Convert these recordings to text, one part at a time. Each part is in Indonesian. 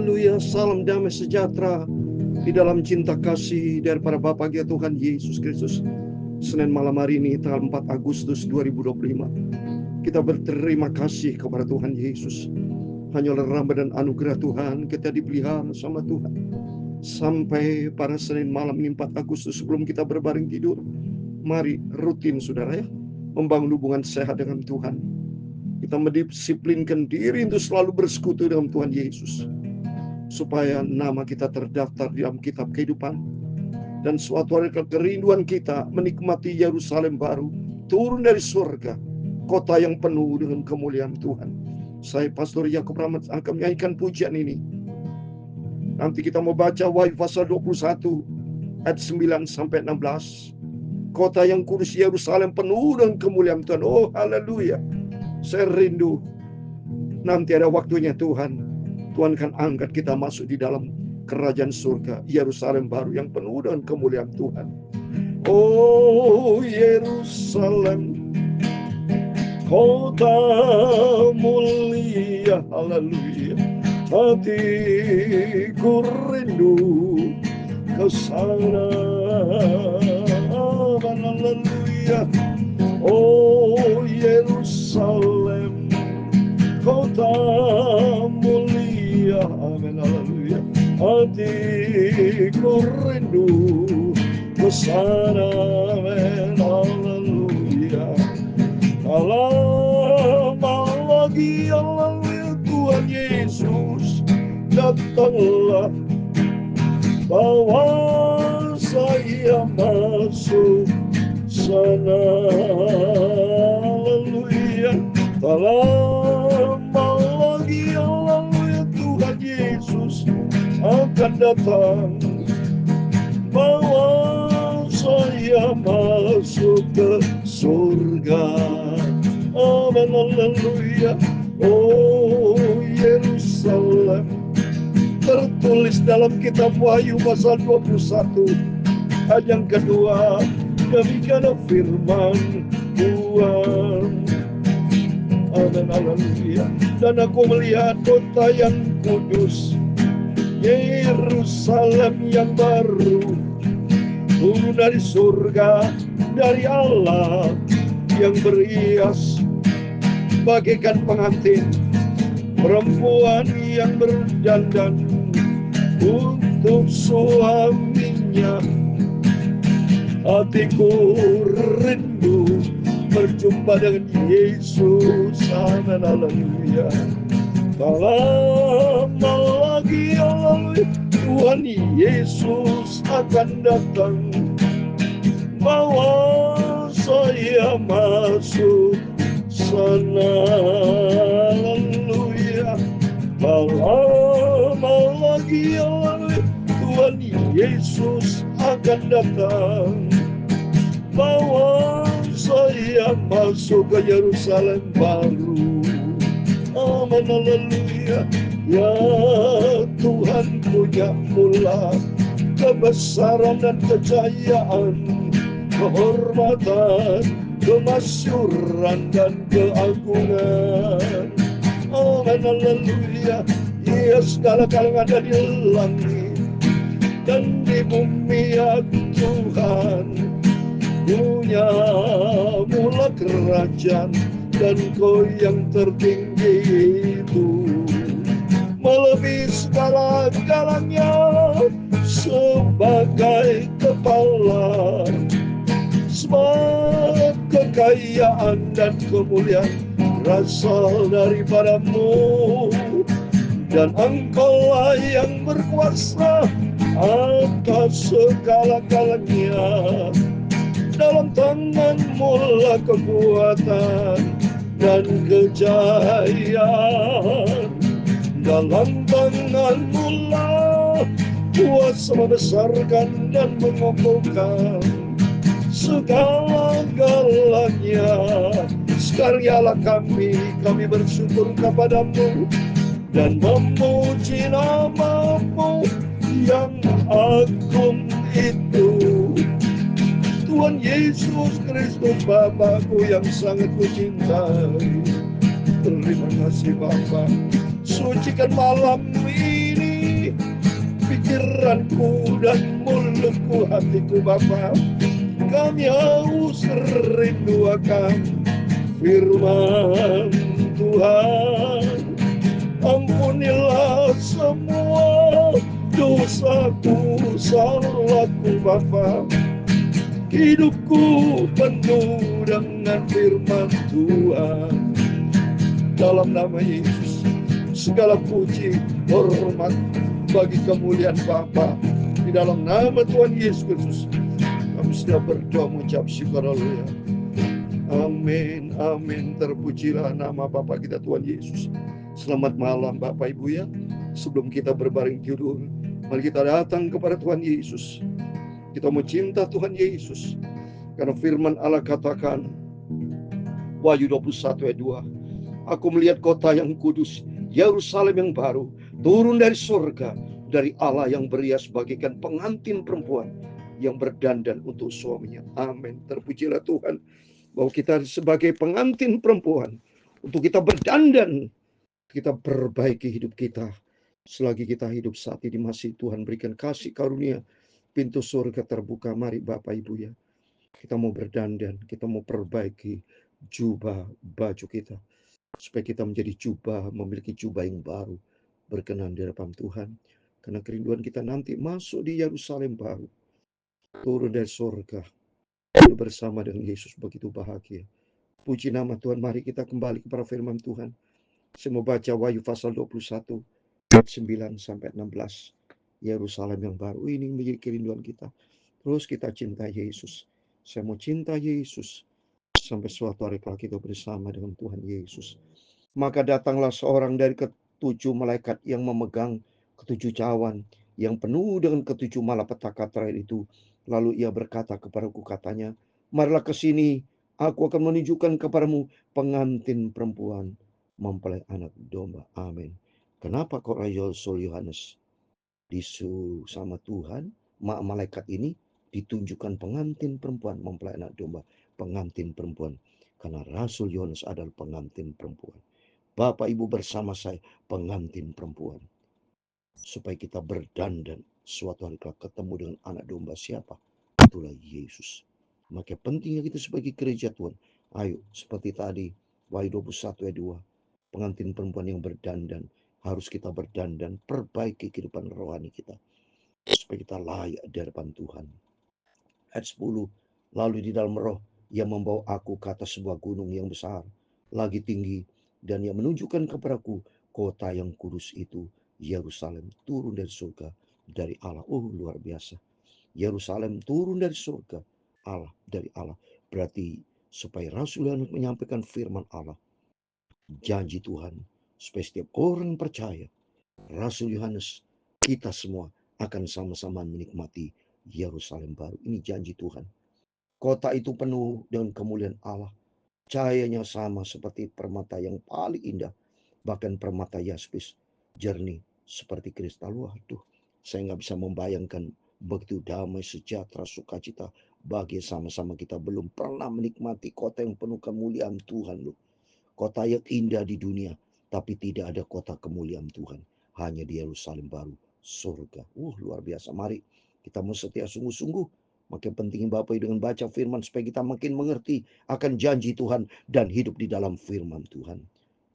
Haleluya, salam damai sejahtera di dalam cinta kasih daripada Bapa kita Tuhan Yesus Kristus. Senin malam hari ini tanggal 4 Agustus 2025. Kita berterima kasih kepada Tuhan Yesus. Hanya oleh rahmat dan anugerah Tuhan kita dipelihara sama Tuhan. Sampai pada Senin malam ini 4 Agustus sebelum kita berbaring tidur, mari rutin saudara ya, membangun hubungan sehat dengan Tuhan. Kita mendisiplinkan diri untuk selalu bersekutu dengan Tuhan Yesus, supaya nama kita terdaftar di dalam kitab kehidupan. Dan suatu hari kerinduan kita menikmati Yerusalem baru, turun dari surga, kota yang penuh dengan kemuliaan Tuhan. Saya Pastor Yakub Rahmat akan menyanyikan pujian ini. Nanti kita mau baca Wahyu pasal 21 ayat 9 sampai 16. Kota yang kudus Yerusalem penuh dengan kemuliaan Tuhan. Oh haleluya. Saya rindu nanti ada waktunya Tuhan akan angkat kita masuk di dalam kerajaan surga Yerusalem baru yang penuh dengan kemuliaan Tuhan. Oh Yerusalem, kota mulia, haleluya. Hatiku rindu ke sana, haleluya. Oh Yerusalem, kota mulia, amin, haleluya. Hatiku rindu ke sana, amin, haleluya. Lama lagi, haleluya, Tuhan Yesus datanglah, bawa saya masuk sana, haleluya. Tak lama lagi, haleluya, Tuhan Yesus akan datang, bawa saya masuk ke surga, amin, haleluya. Oh Yerusalem, tertulis dalam kitab Wahyu pasal 21 ayat yang kedua, demikian firman Tuhan, amin, haleluya. Dan aku melihat kota yang kudus, Yerusalem yang baru, turun dari surga, dari Allah, yang berhias bagaikan pengantin, perempuan yang berdandan untuk suaminya. Hatiku rindu berjumpa dengan Yesus, amin, haleluya. Tak lama lagi, haleluya, Tuhan Yesus akan datang, bawa saya masuk sana, haleluya. Tak lama lagi, haleluya, Tuhan Yesus akan datang, bawa saya masuk ke Yerusalem baru, amin, haleluya. Ya Tuhan punya mula kebesaran dan kejayaan, kehormatan, kemasyuran dan keagungan, amin, haleluya. Ia segala kalangan ada di langit dan di bumi, ya Tuhan punya mula kerajaan, dan Kau yang tertinggi itu melebihi segala-galanya, sebagai kepala. Semua kekayaan dan kemuliaan berasal daripada-Mu, dan Engkaulah yang berkuasa atas segala-galanya. Dalam tangan-Mu lah kekuatan dan kejayaan, dalam tangan-Mu lah kuasa membesarkan dan mengokohkan segala-galanya. Sekalialah kami bersyukur kepada-Mu dan memuji nama-Mu yang agung itu. Tuhan Yesus Kristus, Bapakku yang sangat kucintai. Terima kasih Bapa, sucikan malam ini pikiranku dan mulutku, hatiku Bapa. Kami haus rindu akan firman Tuhan. Ampunilah semua dosaku, salahku Bapa. Hidupku penuh dengan firman Tuhan. Dalam nama Yesus, segala puji, hormat bagi kemuliaan Bapa. Di dalam nama Tuhan Yesus Kristus, kami sudah berdoa mengucap syukur. Haleluya. Amin, amin. Terpujilah nama Bapa kita Tuhan Yesus. Selamat malam Bapak Ibu ya. Sebelum kita berbaring tidur, mari kita datang kepada Tuhan Yesus. Kita mau cinta Tuhan Yesus. Karena firman Allah katakan, Wahyu 21 ayat 2, aku melihat kota yang kudus, Yerusalem yang baru, turun dari surga, dari Allah yang berias bagaikan pengantin perempuan yang berdandan untuk suaminya. Amin. Terpujilah Tuhan bahwa kita sebagai pengantin perempuan, untuk kita berdandan, kita perbaiki hidup kita. Selagi kita hidup saat ini, masih Tuhan berikan kasih karunia, pintu surga terbuka. Mari Bapak Ibu ya, kita mau berdandan, kita mau perbaiki jubah baju kita, supaya kita menjadi jubah, memiliki jubah yang baru, berkenan di hadapan Tuhan. Karena kerinduan kita nanti masuk di Yerusalem baru, turun dari surga, hidup bersama dengan Yesus, begitu bahagia. Puji nama Tuhan. Mari kita kembali kepada firman Tuhan. Saya mau baca Wahyu pasal 21 ayat 9 sampai 16. Yerusalem yang baru ini menjadi kerinduan kita. Terus kita cinta Yesus. Saya mau cinta Yesus sampai suatu hari kalau kita bersama dengan Tuhan Yesus. Maka datanglah seorang dari ketujuh malaikat yang memegang ketujuh cawan, yang penuh dengan ketujuh malapetaka terakhir itu. Lalu ia berkata kepadaku, katanya, marilah ke sini, aku akan menunjukkan kepadamu pengantin perempuan mempelai anak domba. Amin. Kenapa kok Rasul Yohanes disuruh sama Tuhan, malaikat ini ditunjukkan pengantin perempuan mempelai anak domba, pengantin perempuan. Karena Rasul Yohanes adalah pengantin perempuan. Bapak Ibu bersama saya, pengantin perempuan. Supaya kita berdandan suatu hari kalau ketemu dengan anak domba siapa? Itulah Yesus. Maka pentingnya kita sebagai gereja Tuhan. Ayo, seperti tadi, Wahyu 21 ayat 2. Pengantin perempuan yang berdandan. Harus kita berdandan, perbaiki kehidupan rohani kita. Supaya kita layak di hadapan Tuhan. Ayat 10. Lalu di dalam roh, ia membawa aku ke atas sebuah gunung yang besar, lagi tinggi, dan ia menunjukkan kepadaku kota yang kudus itu, Yerusalem, turun dari surga, dari Allah. Oh, luar biasa. Yerusalem turun dari surga, Allah, dari Allah. Berarti supaya Rasul Yohanes menyampaikan firman Allah, janji Tuhan, supaya setiap orang percaya, Rasul Yohanes, kita semua akan sama-sama menikmati Yerusalem baru. Ini janji Tuhan. Kota itu penuh dengan kemuliaan Allah. Cahayanya sama seperti permata yang paling indah. Bahkan permata yaspis, jernih seperti kristal. Waduh, saya nggak bisa membayangkan begitu damai, sejahtera, sukacita. Bagi sama-sama kita belum pernah menikmati kota yang penuh kemuliaan Tuhan. Loh. Kota yang indah di dunia, tapi tidak ada kota kemuliaan Tuhan. Hanya di Yerusalem baru, surga. Luar biasa. Mari kita mau setia sungguh-sungguh. Makin penting Bapak dengan baca firman supaya kita makin mengerti akan janji Tuhan dan hidup di dalam firman Tuhan.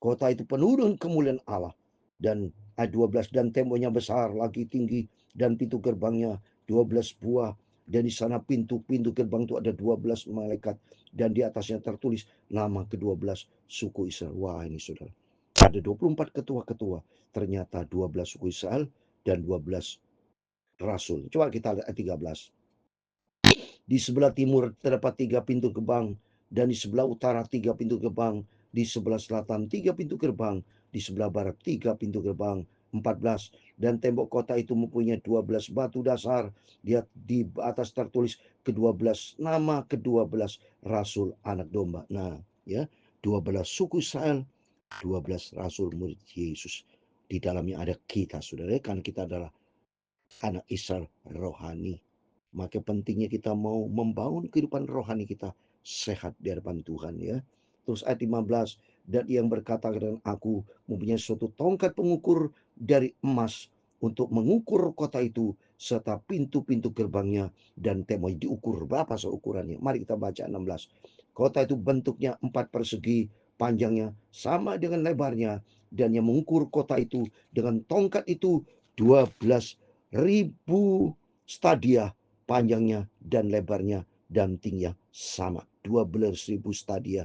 Kota itu penuh dengan kemuliaan Allah. Dan ayat 12, dan temboknya besar lagi tinggi dan pintu gerbangnya 12 buah. Dan di sana pintu-pintu gerbang itu ada 12 malaikat. Dan di atasnya tertulis nama ke-12 suku Israel. Wah ini saudara. Ada 24 ketua-ketua. Ternyata 12 suku Israel dan 12 rasul. Coba kita lihat ayat 13. Di sebelah timur terdapat 3 pintu gerbang, dan di sebelah utara 3 pintu gerbang, di sebelah selatan 3 pintu gerbang, di sebelah barat 3 pintu gerbang. 14. Dan tembok kota itu mempunyai 12 batu dasar. Di atas tertulis ke-12 nama ke-12 rasul anak domba. Nah, ya, 12 suku Israel, 12 rasul murid Yesus. Di dalamnya ada kita, saudara, karena kita adalah anak Israel rohani. Maka pentingnya kita mau membangun kehidupan rohani kita sehat di hadapan Tuhan ya. Terus ayat 15, dan yang berkata dengan aku mempunyai suatu tongkat pengukur dari emas untuk mengukur kota itu serta pintu-pintu gerbangnya dan tema diukur berapa seukurannya. Mari kita baca 16. Kota itu bentuknya 4 persegi, panjangnya sama dengan lebarnya, dan yang mengukur kota itu dengan tongkat itu 12.000 stadia, panjangnya dan lebarnya dan tingginya sama. 12.000 stadia.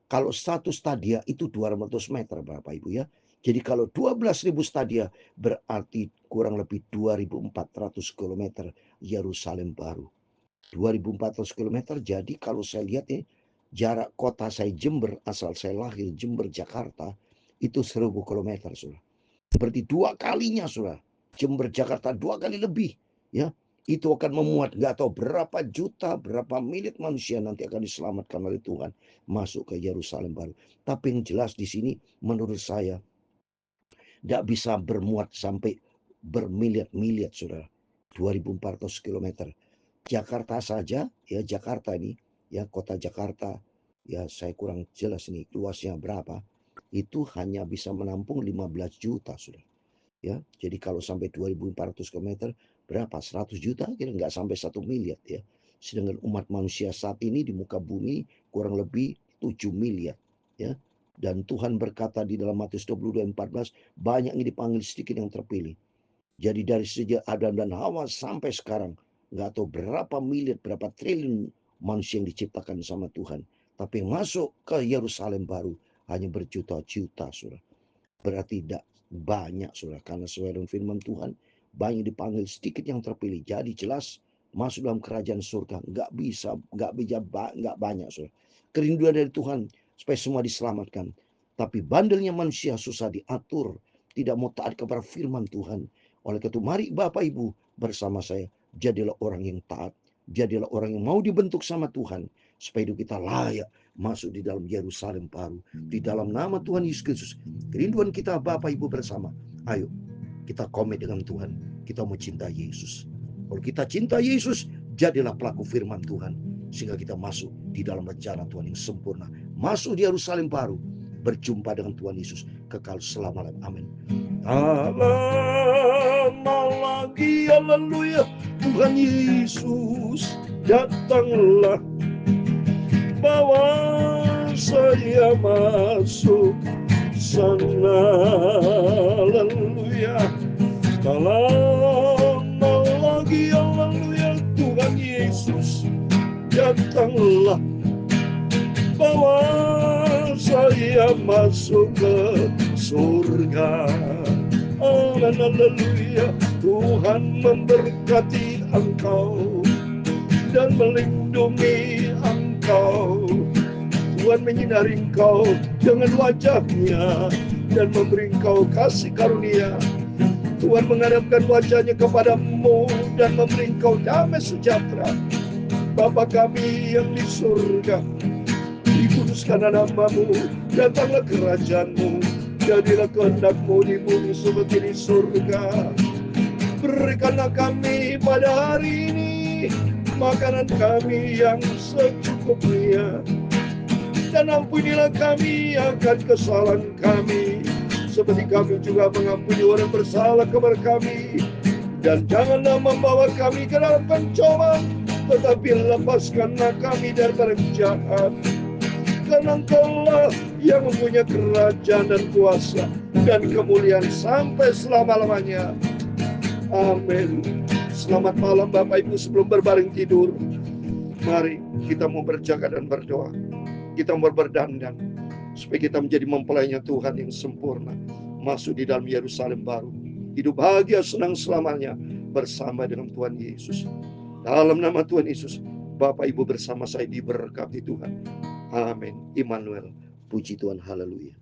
Kalau 1 stadia itu 200 meter Bapak Ibu ya. Jadi kalau 12.000 stadia berarti kurang lebih 2.400 km Yerusalem baru. 2.400 km. Jadi kalau saya lihat nih, jarak kota saya Jember, asal saya lahir Jember Jakarta, itu 1.000 km sudah. Berarti 2 kalinya sudah. Jember Jakarta 2 kali lebih ya. Itu akan memuat nggak tahu berapa juta, berapa miliar manusia nanti akan diselamatkan oleh Tuhan masuk ke Yerusalem baru. Tapi yang jelas di sini menurut saya tidak bisa bermuat sampai bermiliar-miliar saudara. 2.400 km. Jakarta saja ya, Jakarta ini ya, kota Jakarta ya, saya kurang jelas ini luasnya berapa. Itu hanya bisa menampung 15 juta sudah. Ya, jadi kalau sampai 2.400 km berapa? 100 juta kira nggak sampai 1 miliar ya. Sedangkan umat manusia saat ini di muka bumi kurang lebih 7 miliar ya. Dan Tuhan berkata di dalam Matius 22:14, banyak yang dipanggil, sedikit yang terpilih. Jadi dari sejak Adam dan Hawa sampai sekarang nggak tahu berapa miliar, berapa triliun manusia yang diciptakan sama Tuhan. Tapi masuk ke Yerusalem baru hanya berjuta-juta sudah. Berarti tidak banyak saudara, karena sesuai dengan firman Tuhan, banyak dipanggil, sedikit yang terpilih. Jadi jelas masuk dalam kerajaan surga nggak bisa, nggak banyak saudara. Kerinduan dari Tuhan supaya semua diselamatkan, tapi bandelnya manusia susah diatur, tidak mau taat kepada firman Tuhan. Oleh karena itu mari Bapak Ibu bersama saya, jadilah orang yang taat, jadilah orang yang mau dibentuk sama Tuhan, supaya hidup kita layak masuk di dalam Yerusalem baru. Di dalam nama Tuhan Yesus Kristus, kerinduan kita Bapak Ibu bersama, ayo kita komit dengan Tuhan. Kita mau cinta Yesus. Kalau kita cinta Yesus, jadilah pelaku firman Tuhan, sehingga kita masuk di dalam rencana Tuhan yang sempurna, masuk di Yerusalem baru, berjumpa dengan Tuhan Yesus kekal selama-lamanya. Amin. Tak lama lagi, haleluya, Tuhan Yesus datanglah, bawa saya masuk sana, haleluya. Tak lama lagi, haleluya, Tuhan Yesus datanglah, bawa saya masuk ke surga. Amin, haleluya. Tuhan memberkati engkau dan melindungi engkau. Tuhan menyinari engkau dengan wajahnya dan memberi engkau kasih karunia. Tuhan menghadapkan wajahnya kepadamu dan memberi engkau damai sejahtera. Bapa kami yang di surga, dikuduskanlah namamu, datanglah kerajaanmu, jadilah kehendakmu di bumi seperti di surga. Berikanlah kami pada hari ini makanan kami yang secukupnya, dan ampunilah kami akan kesalahan kami, seperti kami juga mengampuni orang bersalah kepada kami. Dan janganlah membawa kami ke dalam pencobaan, tetapi lepaskanlah kami daripada jahat. Karena Engkaulah yang mempunyai kerajaan dan kuasa dan kemuliaan sampai selama-lamanya. Amin. Selamat malam Bapak Ibu. Sebelum berbaring tidur, mari kita mau berjaga dan berdoa. Kita mau berdandan supaya kita menjadi mempelainya Tuhan yang sempurna, masuk di dalam Yerusalem baru, hidup bahagia senang selamanya bersama dengan Tuhan Yesus. Dalam nama Tuhan Yesus, Bapak Ibu bersama saya diberkati Tuhan. Amin. Immanuel. Puji Tuhan. Haleluya.